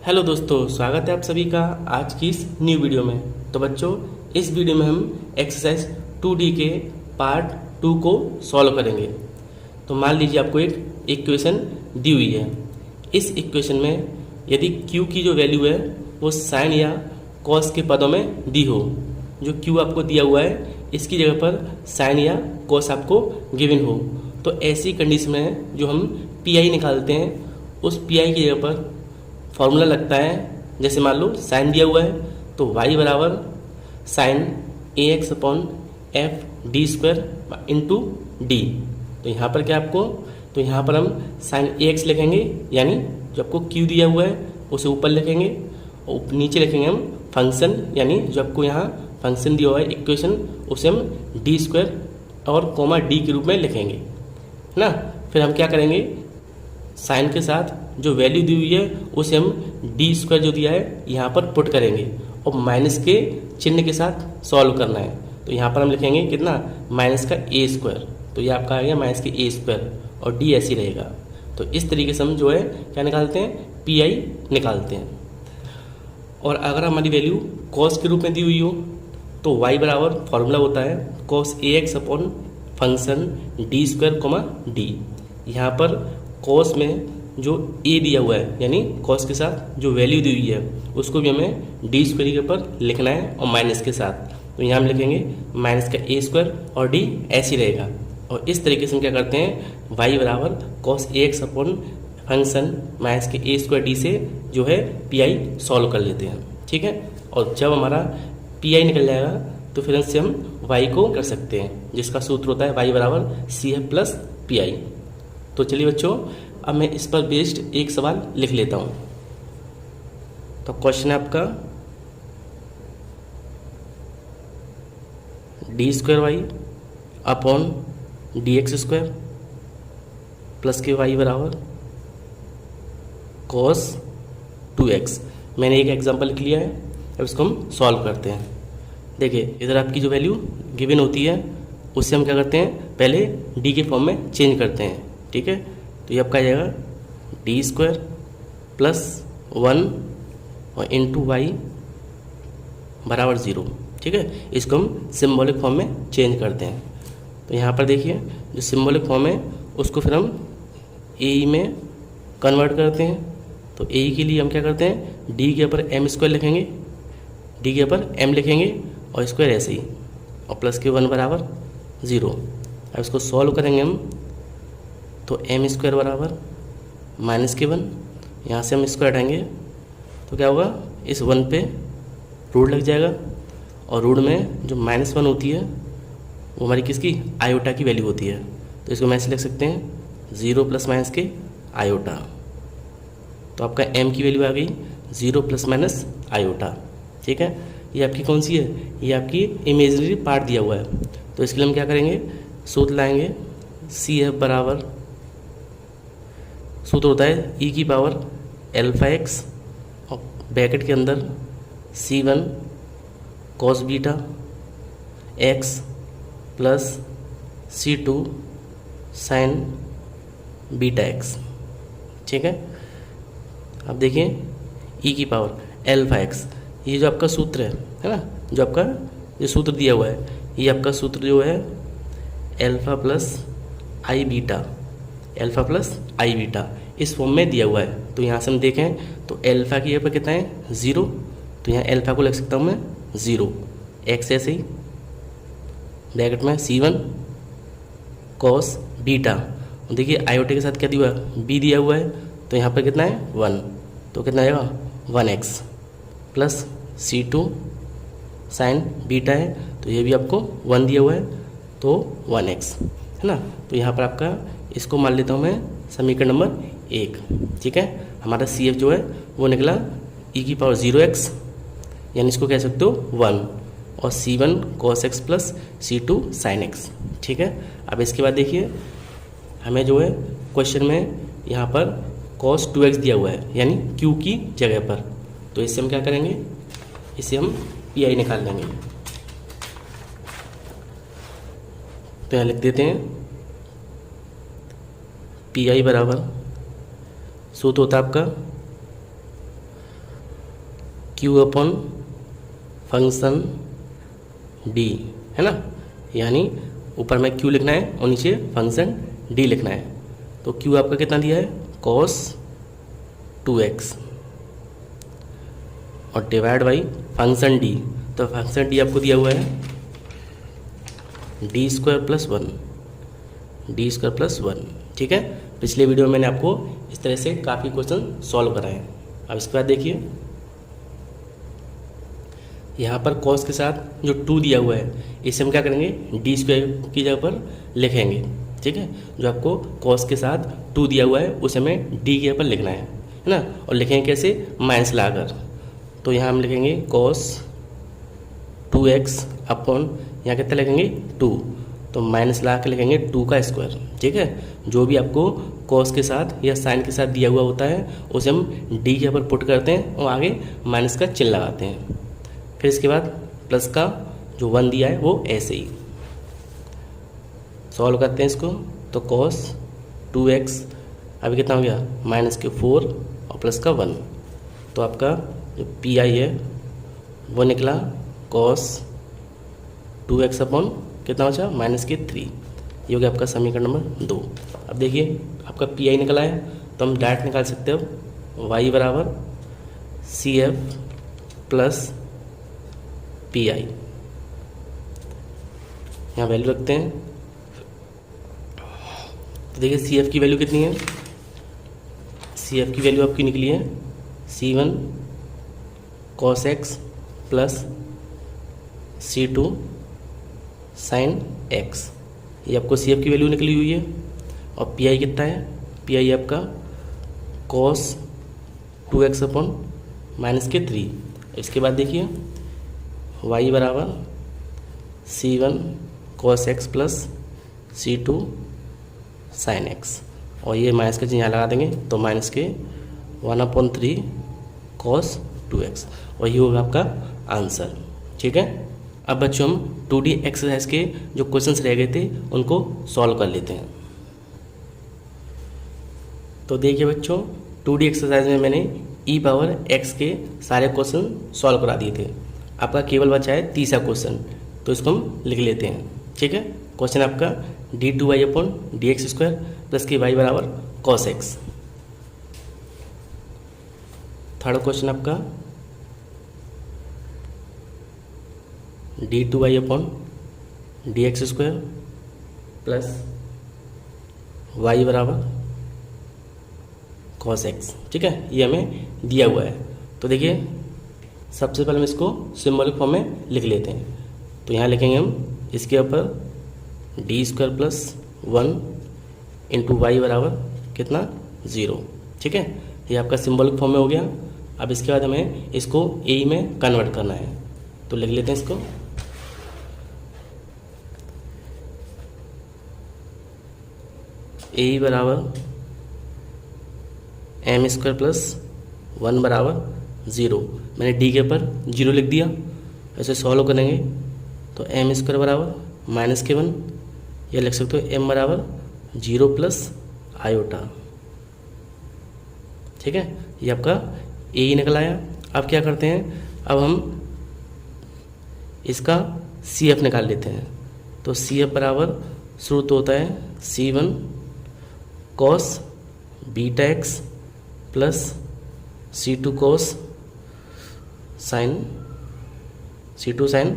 Hello दोस्तों, स्वागत है आप सभी का आज की इस न्यू वीडियो में। तो बच्चों, इस वीडियो में हम एक्सरसाइज 2D के पार्ट 2 को सॉल्व करेंगे। तो मान लीजिए आपको एक इक्वेशन दी हुई है। इस इक्वेशन में यदि q की जो वैल्यू है वो साइन या कॉस के पदों में दी हो, जो q आपको दिया हुआ है इसकी जगह पर साइन या कॉस आपको गिवन हो, तो ऐसी कंडीशन में जो हम पी निकालते हैं, उस पी की जगह पर फॉर्मूला लगता है। जैसे मान लो साइन दिया हुआ है तो y बराबर sine ax upon F D square into D. तो यहाँ पर क्या आपको, तो यहाँ पर हम साइन ax लिखेंगे, यानी जो आपको q दिया हुआ है उसे ऊपर लिखेंगे और नीचे लिखेंगे हम फंक्शन, यानी जो आपको यहाँ फंक्शन दिया हुआ है इक्वेशन उसे हम डी स्क्वायर और कोमा डी के रूप में लिखेंगे, है ना। फिर हम क्या करेंगे, साइन के साथ जो वैल्यू दी हुई है उसे हम डी स्क्वायर जो दिया है यहाँ पर पुट करेंगे और माइनस के चिन्ह के साथ सॉल्व करना है। तो यहाँ पर हम लिखेंगे कितना, माइनस का ए स्क्वायर। तो ये आपका आ गया माइनस के ए स्क्वायर और डी ऐसे ही रहेगा। तो इस तरीके से हम जो है क्या निकालते हैं, पी आई निकालते हैं। और अगर हमारी वैल्यू कॉस के रूप में दी हुई हो तो y बराबर फॉर्मूला होता है cos A X upon function D square comma D. यहाँ पर कॉस में जो a दिया हुआ है, यानी कॉस के साथ जो वैल्यू दी हुई है उसको भी हमें डी स्क्वायर के ऊपर लिखना है और माइनस के साथ। तो यहाँ हम लिखेंगे माइनस का ए स्क्वायर और डी ऐसे ही रहेगा। और इस तरीके से हम क्या करते हैं, y बराबर cos A X upon function minus के ए स्क्वायर डी से जो है पी आई सॉल्व कर लेते हैं, ठीक है। और जब हमारा पी आई निकल जाएगा तो फिर इससे हम y को कर सकते हैं, जिसका सूत्र होता है y बराबर C F plus P I. तो चलिए बच्चों, अब मैं इस पर बेस्ड एक सवाल लिख लेता हूँ। तो क्वेश्चन है आपका D square Y upon D X square plus के वाई बराबर कॉस 2x। मैंने एक एग्जांपल लिख लिया है, अब इसको हम सॉल्व करते हैं। देखिए इधर आपकी जो वैल्यू गिवन होती है उससे हम क्या करते हैं, पहले डी के फॉर्म में चेंज करते हैं, ठीक है। तो ये आपका आ जाएगा डी स्क्वायर प्लस 1 और इंटू वाई बराबर 0, ठीक है। इसको हम सिम्बॉलिक फॉर्म में चेंज करते हैं। तो यहाँ पर देखिए जो सिम्बॉलिक फॉर्म है उसको फिर हम ए में कन्वर्ट करते हैं। तो ए के लिए हम क्या करते हैं, डी के ऊपर एम स्क्वायर लिखेंगे, डी के ऊपर एम लिखेंगे और स्क्वायर ऐसे ही, और प्लस के 1 बराबर 0। अब इसको सॉल्व करेंगे हम, तो एम स्क्वायर बराबर माइनस के 1, यहाँ से हम स्क्वायर हटाएंगे तो क्या होगा, इस 1 पे रूट लग जाएगा और रूट में जो -1 होती है वो हमारी किसकी, आयोटा की वैल्यू होती है। तो इसको मैं ऐसे लिख सकते हैं 0 प्लस माइनस के आयोटा। तो आपका m की वैल्यू आ गई 0 प्लस माइनस आयोटा, ठीक है। ये आपकी कौन सी है, ये आपकी इमेजिनरी पार्ट दिया हुआ है। तो इसके लिए हम क्या करेंगे, सूत्र लाएंगे सी एफ बराबर, सूत्र होता है e की पावर अल्फा एक्स और ब्रैकेट के अंदर c1 cos beta x plus c2 sign beta x, ठीक है। अब देखिए e की पावर अल्फा एक्स, ये जो आपका सूत्र है ना, जो आपका जो सूत्र दिया हुआ है, ये आपका सूत्र जो है अल्फा प्लस आई बीटा, अल्फा प्लस आई बीटा इस फॉर्म में दिया हुआ है। तो यहाँ से हम देखें तो अल्फा की यहाँ पर कितना है, 0। तो यहाँ अल्फा को लिख सकता हूँ मैं 0, एक्स ऐसे ही ब्रैकेट में c1 कॉस बीटा। देखिए आयोटे के साथ क्या दिया हुआ है, b दिया हुआ है, तो यहाँ पर कितना है 1, तो कितना आएगा 1x plus c2 sign beta है, तो ये भी आपको 1 दिया हुआ है तो 1x, है ना। तो यहाँ पर आपका इसको मान लेता हूँ मैं समीकरण नंबर 1, ठीक है। हमारा सी एफ जो है वो निकला e की पावर 0x, यानी इसको कह सकते हो 1, और c1 cos x plus c2 sin x, ठीक है। अब इसके बाद देखिए हमें जो है क्वेश्चन में यहाँ पर cos 2x दिया हुआ है, यानी q की जगह पर। तो इससे हम क्या करेंगे, इसे हम पी आई निकाल लेंगे। तो यहाँ लिख देते हैं पी आई बराबर सूत्र होता है आपका क्यू अपॉन फंक्शन डी, है ना, यानी ऊपर में क्यू लिखना है और नीचे फंक्शन डी लिखना है। तो क्यू आपका कितना दिया है, cos 2x और डिवाइड बाई फंक्शन डी। तो फंक्शन डी आपको दिया हुआ है D square plus one, D square plus one. ठीक है, पिछले वीडियो में मैंने आपको इस तरह से काफ़ी क्वेश्चन सॉल्व कराए। अब इसके बाद देखिए, यहाँ पर cos के साथ जो 2 दिया हुआ है इसे हम क्या करेंगे, डी स्क्वायर की जगह पर लिखेंगे। ठीक है, जो आपको cos के साथ 2 दिया हुआ है उसे हमें डी के ऊपर लिखना है ना, और लिखेंगे कैसे, माइनस लाकर। तो यहाँ हम लिखेंगे cos 2x अपॉन यहाँ कितना लिखेंगे 2, तो माइनस ला के लिखेंगे 2 का स्क्वायर। ठीक है, जो भी आपको cos के साथ या साइन के साथ दिया हुआ होता है उसे हम डी के ऊपर पुट करते हैं और आगे माइनस का चिन्ह लगाते हैं। फिर इसके बाद प्लस का जो 1 दिया है वो ऐसे ही सॉल्व करते हैं इसको। तो cos 2x अभी कितना हो गया, माइनस के 4 और प्लस का 1। तो आपका जो पी आई है वो निकला cos 2x अपॉन कितना बचा, माइनस के 3। ये हो गया आपका समीकरण नंबर 2। अब देखिए आपका पी आई निकला है, तो हम डायरेक्ट निकाल सकते हो y बराबर C F plus P I. यहाँ वैल्यू रखते हैं। तो देखिए सी एफ की वैल्यू कितनी है, सी एफ की वैल्यू आपकी निकली है C1 cos x plus C2 sin x। ये आपको सी एफ की वैल्यू निकली हुई है। और पी आई कितना है, पी आई आपका cos 2x अपॉन माइनस के 3। इसके बाद देखिए y बराबर C1 cos x plus C2 sin x, और ये माइनस का चिन्ह यहाँ लगा देंगे तो माइनस के 1/3 cos 2x, और ये होगा आपका आंसर। ठीक है, अब बच्चों हम 2D एक्सरसाइज के जो क्वेश्चंस रह गए थे उनको सॉल्व कर लेते हैं। तो देखिए बच्चों, 2D एक्सरसाइज में मैंने e पावर x के सारे क्वेश्चन सॉल्व करा दिए थे। आपका केवल बचा है तीसरा क्वेश्चन, तो इसको हम लिख लेते हैं। ठीक है, क्वेश्चन आपका d2y upon D X square plus के y बराबर cos x। थर्ड क्वेश्चन आपका d2y upon D X square plus y बराबर cos x। ठीक है, ये हमें दिया हुआ है। तो देखिए सबसे पहले हम इसको सिंबॉलिक फॉर्म में लिख लेते हैं। तो यहाँ लिखेंगे हम इसके ऊपर D square plus 1 into Y बराबर कितना 0। ठीक है, ये आपका सिंबॉलिक फॉर्म में हो गया। अब इसके बाद हमें इसको ए में कन्वर्ट करना है, तो लिख लेते हैं इसको। ए बराबर एम स्क्वायर प्लस 1 बराबर 0। मैंने डी के ऊपर 0 लिख दिया। ऐसे सॉल्व करेंगे तो एम स्क्वायर बराबर माइनस के 1, या लिख सकते हो एम बराबर 0 प्लस आयोटा। ठीक है, ये आपका ए ही निकल आया। अब क्या करते हैं, अब हम इसका सी एफ निकाल लेते हैं। तो सी एफ बराबर शुरू तो होता है C1 cos beta x plus C2 cos C2 sign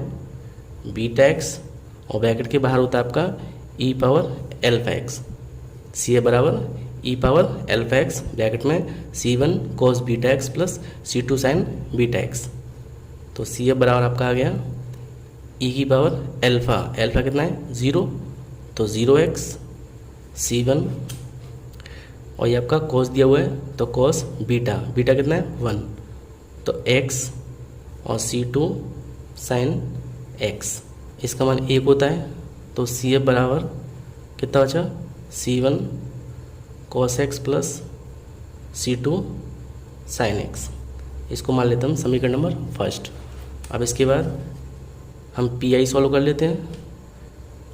beta x, और ब्रैकेट के बाहर होता है आपका e पावर एल्फा एक्स। सी ए बराबर e power alpha x bracket में C1 cos beta x plus C2 sign beta x. तो सी ए बराबर आपका आ गया e की पावर एल्फा, एल्फा कितना है 0, तो 0x C1, और ये आपका cos दिया हुआ है तो cos बीटा, बीटा कितना है 1, तो x और C2 साइन x, इसका मान 1 होता है। तो सी एफ बराबर कितना बचा C1 cos x plus C2 sine x। इसको मान लेते हैं हम समीकरण नंबर फर्स्ट। अब इसके बाद हम पी आई सॉल्व कर लेते हैं।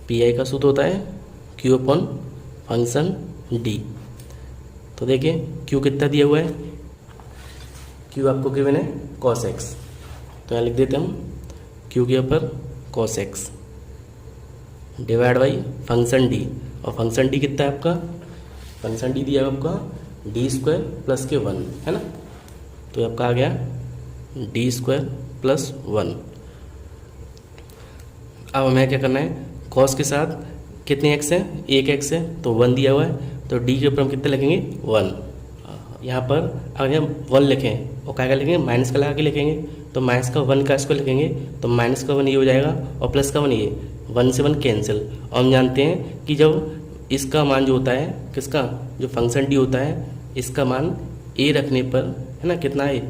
पी आई का सूत्र होता है क्यू अपॉन फंक्शन डी। तो देखिए क्यू कितना दिया हुआ है, क्यू आपको गिवन है कॉस एक्स, तो यहाँ लिख देते हम क्यू के ऊपर cos x divide by function D, और फंक्शन डी कितना है आपका, फंक्शन डी दिया है आपका डी स्क्वायर प्लस के 1 है ना, तो ये आपका आ गया डी स्क्वायर प्लस 1। अब हमें क्या करना है, कॉस के साथ कितने एक्स है, एक एक्स है तो 1 दिया हुआ है, तो डी के ऊपर हम कितने लिखेंगे 1। यहाँ पर अगर हम 1 लिखें और क्या लिखेंगे, माइनस का लगा के लिखेंगे, तो माइनस का 1 का स्क्वायर लिखेंगे तो माइनस का 1 ये हो जाएगा और प्लस का 1 ये, 1 से 1 कैंसिल। और हम जानते हैं कि जब इसका मान जो होता है, किसका, जो फंक्शन डी होता है, इसका मान ए रखने पर है ना कितना है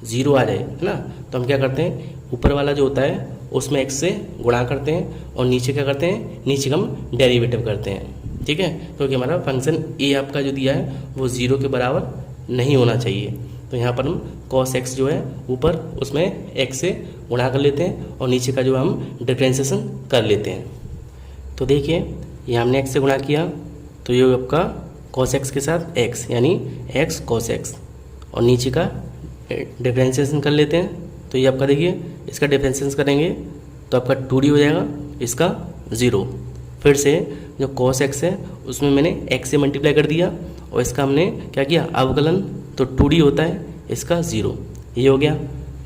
0 आ जाए है ना, तो हम क्या करते हैं, ऊपर वाला जो होता है उसमें x से गुणा करते हैं और नीचे क्या करते हैं, नीचे का हम डेरिवेटिव करते हैं, ठीक है, क्योंकि हमारा फंक्शन ए आपका जो दिया है वो 0 के बराबर नहीं होना चाहिए। तो यहाँ पर हम cos x जो है ऊपर उसमें x से गुणा कर लेते हैं और नीचे का जो हम डिफरेंशिएशन कर लेते हैं। तो देखिए ये हमने x से गुणा किया तो ये आपका cos x के साथ x यानी x cos x, और नीचे का डिफरेंशिएशन कर लेते हैं, तो ये आपका देखिए इसका डिफरेंशिएशन करेंगे तो आपका 2d हो जाएगा, इसका 0। फिर से जो cos x है उसमें मैंने x से मल्टीप्लाई कर दिया और इसका हमने क्या किया अवकलन, तो 2d होता है, इसका 0, ये हो गया।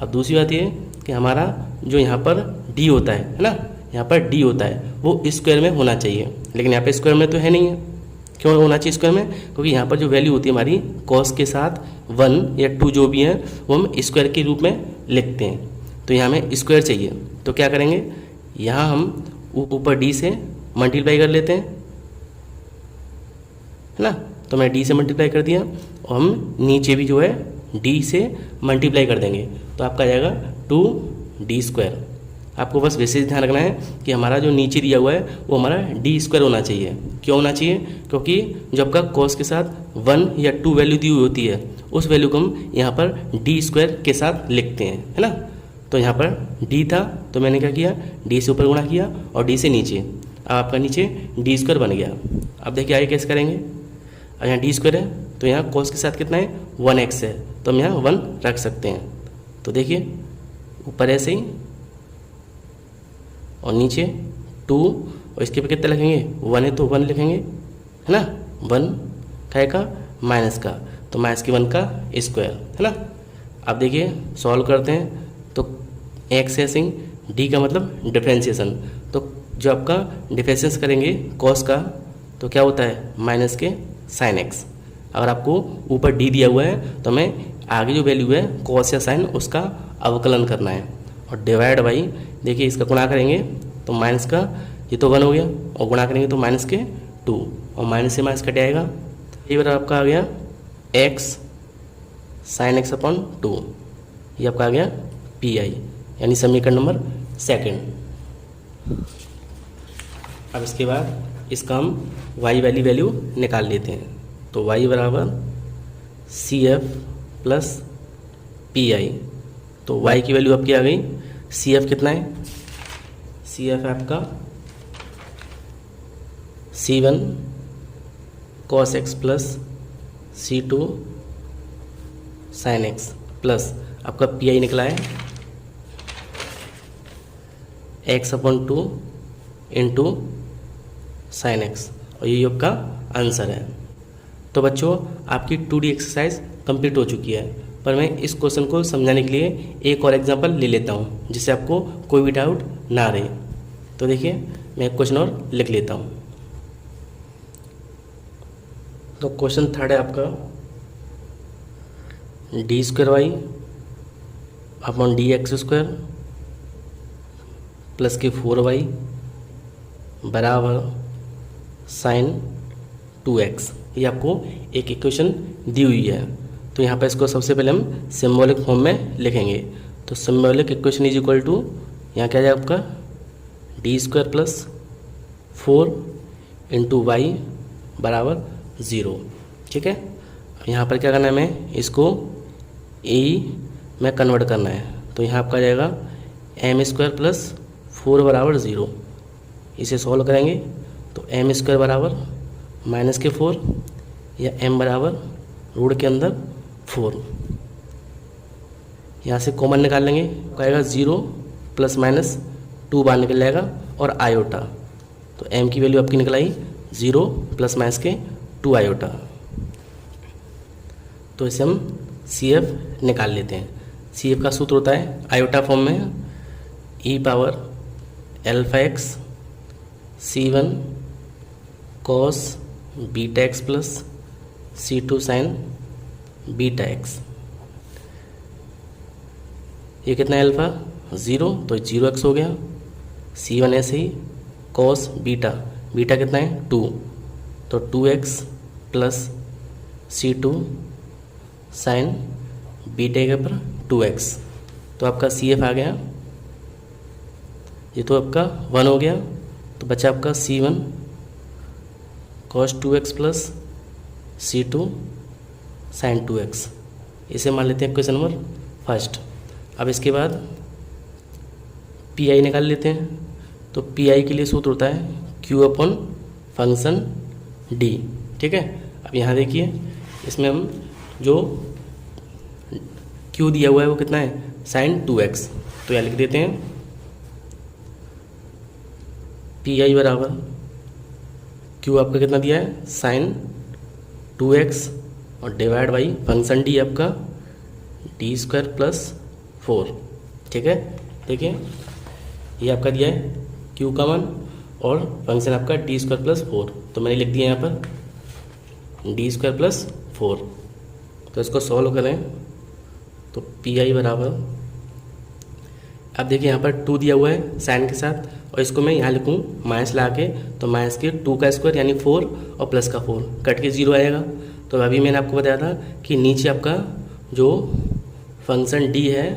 अब दूसरी बात ये कि हमारा जो यहाँ पर d होता है ना, यहाँ पर d होता है वो स्क्वायर में होना चाहिए, लेकिन यहाँ पे स्क्वायर में तो है नहीं है। क्यों होना चाहिए स्क्वायर में, क्योंकि यहाँ पर जो वैल्यू होती है हमारी cos के साथ 1 या 2 जो भी है वो हम स्क्वायर के रूप में लिखते हैं, तो यहाँ हमें स्क्वायर चाहिए। तो क्या करेंगे, यहाँ हम ऊपर d से मल्टीप्लाई कर लेते हैं है ना, तो मैं d से मल्टीप्लाई कर दिया और हम नीचे भी जो है d से मल्टीप्लाई कर देंगे, तो आपका आ जाएगा 2d स्क्वायर। आपको बस विशेष ध्यान रखना है कि हमारा जो नीचे दिया हुआ है वो हमारा डी स्क्वायर होना चाहिए। क्यों होना चाहिए, क्योंकि जो आपका कॉस के साथ 1 या 2 वैल्यू दी हुई होती है उस वैल्यू को हम यहाँ पर डी स्क्वायर के साथ लिखते हैं है ना। तो यहाँ पर डी था तो मैंने क्या किया, डी से ऊपर गुणा किया और डी से नीचे, अब आपका नीचे डी स्क्वायर बन गया। अब देखिए आगे कैसे करेंगे, अब यहाँ डी स्क्वायर है तो यहाँ कॉस के साथ कितना है 1x है, तो हम यहाँ 1 रख सकते हैं। तो देखिए ऊपर ऐसे ही और नीचे 2 और इसके पे कितना लिखेंगे 1 है तो 1 लिखेंगे है ना, 1 काय का माइनस का, तो माइनस के 1 का स्क्वायर है ना। अब देखिए सॉल्व करते हैं तो x ऐसे डी का मतलब डिफरेंशिएशन, तो जो आपका डिफरेंशिएशन करेंगे कॉस का तो क्या होता है माइनस के साइन x। अगर आपको ऊपर डी दिया हुआ है तो हमें आगे जो वैल्यू है कॉस या साइन उसका अवकलन करना है, और डिवाइड बाई देखिए इसका गुणा करेंगे तो माइनस का ये तो 1 हो गया और गुणा करेंगे तो माइनस के 2 और माइनस से माइनस कट आएगा, ये बार आपका आ गया x साइन x अपॉन 2, ये आपका आ गया PI यानी समीकरण नंबर 2। अब इसके बाद इसका हम y वाली वैल्यू निकाल लेते हैं, तो y बराबर CF प्लस PI, तो y की वैल्यू आपकी आ गई, CF कितना है, CF है आपका C1 cos x plus C2 sin x plus आपका PI निकला है x upon 2 into sine x, और ये आपका आंसर है। तो बच्चों आपकी 2D एक्सरसाइज कंप्लीट हो चुकी है, पर मैं इस क्वेश्चन को समझाने के लिए एक और एग्जांपल ले लेता हूँ जिससे आपको कोई भी डाउट ना रहे। तो देखिए मैं एक क्वेश्चन और लिख लेता हूँ। तो क्वेश्चन 3 है आपका, D square Y upon D X square plus के 4y बराबर साइन 2x, ये आपको एक इक्वेशन दी हुई है। तो यहाँ पर इसको सबसे पहले हम सिंबॉलिक फॉर्म में लिखेंगे, तो symbolic equation is equal to यहाँ क्या जाएगा आपका D square plus 4 into Y बराबर 0, ठीक है। यहाँ पर क्या करना है, हमें इसको ए में कन्वर्ट करना है, तो यहाँ आपका जाएगा एम स्क्वायर प्लस 4 बराबर 0, इसे सॉल्व करेंगे तो एम स्क्वायर बराबर माइनस के 4 या एम बराबर रूट के अंदर 4, यहाँ से कॉमन निकाल लेंगे, आएगा 0 प्लस माइनस 2 बाहर निकल जाएगा और आयोटा। तो m की वैल्यू आपकी निकल आई 0 प्लस माइनस के 2 आयोटा। तो इसे हम CF निकाल लेते हैं। CF का सूत्र होता है आयोटा फॉर्म में e power alpha x C1 cos beta x plus C2 sign beta x। ये कितना है अल्फा 0, तो 0x हो गया। C1 ऐसे ही cos बीटा, बीटा कितना है 2, तो 2x plus C2 sign beta के ऊपर 2x। तो आपका CF आ गया, ये तो आपका 1 हो गया। तो बचा आपका C1 cos 2x plus C2 sign 2x। इसे मान लेते हैं क्वेश्चन नंबर फर्स्ट। अब इसके बाद PI निकाल लेते हैं। तो PI के लिए सूत्र होता है Q अपॉन फंक्शन D, ठीक है। अब यहाँ देखिए, इसमें हम जो Q दिया हुआ है वो कितना है साइन 2x। तो यहाँ लिख देते हैं PI बराबर Q आपका कितना दिया है साइन 2x और डिवाइड बाई फंक्शन D आपका d² प्लस 4, ठीक है। देखिए ये आपका दिया है Q का मान और फंक्शन आपका d² प्लस 4। तो मैंने लिख दिया यहाँ पर d² प्लस 4। तो इसको सॉल्व करें तो PI बराबर, अब देखिए यहाँ पर 2 दिया हुआ है साइन के साथ, और इसको मैं यहाँ लिखूँ माइनस ला के, तो माइनस के 2 का स्क्वायर यानी 4 और प्लस का 4 कट के 0 आएगा। तो अभी मैंने आपको बताया था कि नीचे आपका जो फंक्शन D है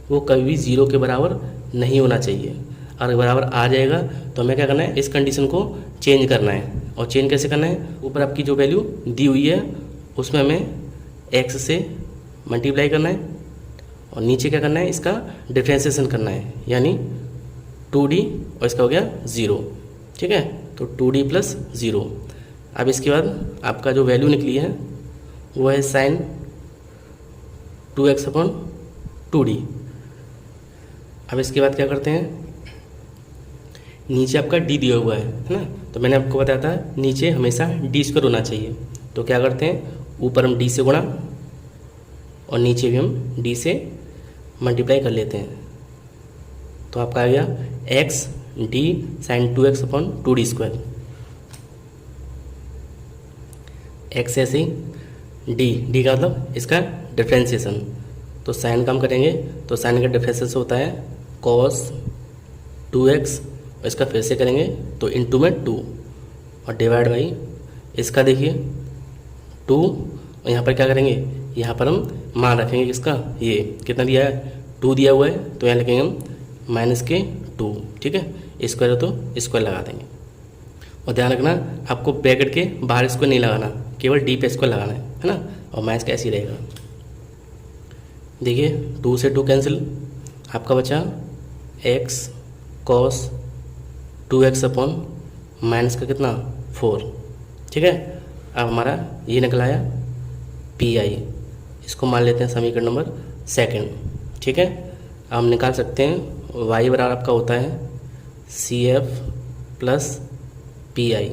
वो कभी भी 0 के बराबर नहीं होना चाहिए। अगर बराबर आ जाएगा तो हमें क्या करना है, इस कंडीशन को चेंज करना है। और चेंज कैसे करना है, ऊपर आपकी जो वैल्यू दी हुई है उसमें हमें x से मल्टीप्लाई करना है और नीचे क्या करना है, इसका डिफ्रेंसिएशन करना है, यानी 2D और इसका हो गया 0, ठीक है। तो 2D प्लस 0। अब इसके बाद आपका जो वैल्यू निकली है वो है साइन 2x अपॉन 2D। अब इसके बाद क्या करते हैं, नीचे आपका D दिया हुआ है ना, तो मैंने आपको बताया था नीचे हमेशा d² होना चाहिए। तो क्या करते हैं, ऊपर हम D से गुणा और नीचे भी हम D से मल्टीप्लाई कर लेते हैं। तो आपका आ गया x D sine 2x upon 2D²। x ऐसे ही D का मतलब इसका डिफ्रेंसिएशन। तो साइन का हम करेंगे तो साइन का डिफ्रेंसिएशन होता है cos 2x, और इसका फिर से करेंगे तो इनटू में 2 और डिवाइड बाई इसका देखिए 2, और यहाँ पर क्या करेंगे, यहाँ पर हम मान रखेंगे किसका, ये कितना दिया है 2 दिया हुआ है, तो यहाँ लिखेंगे हम माइनस के 2, ठीक है। स्क्वायर तो स्क्वायर लगा देंगे। और ध्यान रखना आपको ब्रैकेट के बाहर स्क्वायर नहीं लगाना, केवल D पे स्क्वायर लगाना है ना। और माइनस का ऐसे ही रहेगा। देखिए 2 से 2 कैंसिल, आपका बचा x cos 2x upon minus का कितना 4, ठीक है। अब हमारा ये निकल आया PI। इसको मान लेते हैं समीकरण नंबर 2, ठीक है। अब हम निकाल सकते हैं y बराबर आपका होता है CF प्लस PI।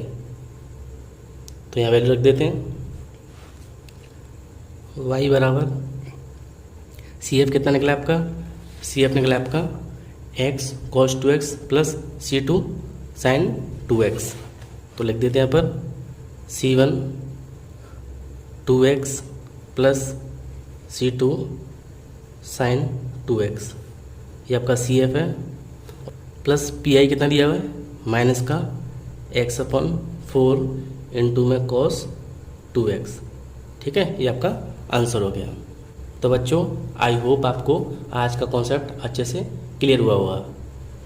तो यहाँ वैल्यू रख देते हैं, y बराबर CF कितना निकला आपका, CF निकला आपका x cos 2x plus C2 sign 2x। तो लिख देते हैं यहाँ पर C1 2x plus C2 sign 2x। ये आपका CF है, प्लस PI कितना दिया हुआ है माइनस का x अपॉन 4 इंटू में cos 2x, ठीक है। ये आपका आंसर हो गया। तो बच्चों आई होप आपको आज का कॉन्सेप्ट अच्छे से क्लियर हुआ होगा।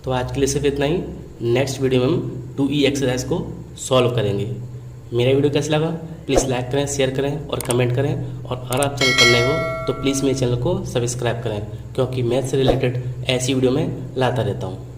तो आज के लिए सिर्फ इतना ही। नेक्स्ट वीडियो में हम 2E एक्सरसाइज को सॉल्व करेंगे। मेरा वीडियो कैसा लगा प्लीज़ लाइक करें, शेयर करें और कमेंट करें। और अगर आप चैनल पर नए हो तो प्लीज़ मेरे चैनल को सब्सक्राइब करें, क्योंकि मैथ से रिलेटेड ऐसी वीडियो मैं लाता रहता हूँ।